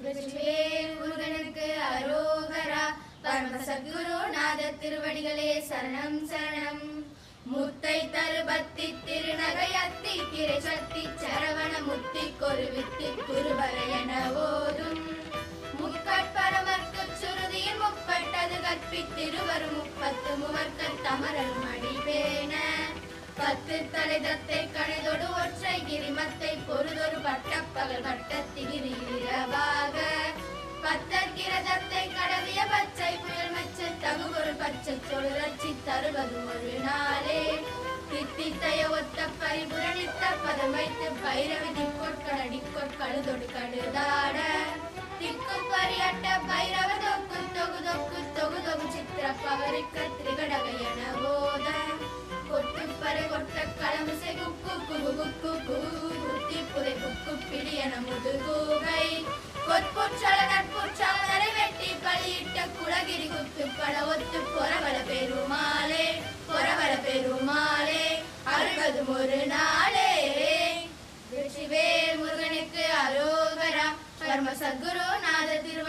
வெற்றிவேல் முருகனுக்கு அரோகரா. பரம சத்குரு நாத திருவடிகளே சரணம் சரணம். முத்தை தருபத்தி திருநகை அத்தி திரை சக்தி சரவண முத்தி கொரு வித்தி குருவரையன ஓதும். முக்கட்பரமர்க்கு சுருதியின் முப்பட்டது கற்பித்திருவரும் முப்பத்து முவர்க்க தமரரும் அடிபேன. பத்து தலை தத்தை கணைதொடு ஒற்றை கிரிமத்தை பொருதொரு பட்டப்பகல் பட்டத்திகிரிரவாக. பத்தற்கிரதத்தை கடவிய பச்சை புயல் மச்ச தகுபொரு பச்சை தொழுரட்சி தருவது ஒரு நாளே. தித்தித்தைய ஒத்த பரிபுரணித்த பதம் வைத்து பைரவி திக்கொட்கடடி கொட்கழுதொடு கடுதாட. திக்கு பரியட்ட பைரவ தொக்கு தொகு தொக்கு தொகு தொகு சித்திர பவரிக்க திரிகடகையன போத. கொட்டுப்பறை கொட்ட களமிசை குக்கு குகு குக்கு குத்தி புதை குக்கு பிடியன முதுகூகை. கொற்புற்றல நட்புற்றவரை வெட்டி பலியிட்ட குலகிரி குத்து பட ஒத்து பொறவள பெருமாளே பொறவள பெருமாளே அருள்வது ஒரு நாளே. வெற்றிவேல் முருகனுக்கு அரோகரா. பரம சத்குரு நாத திரு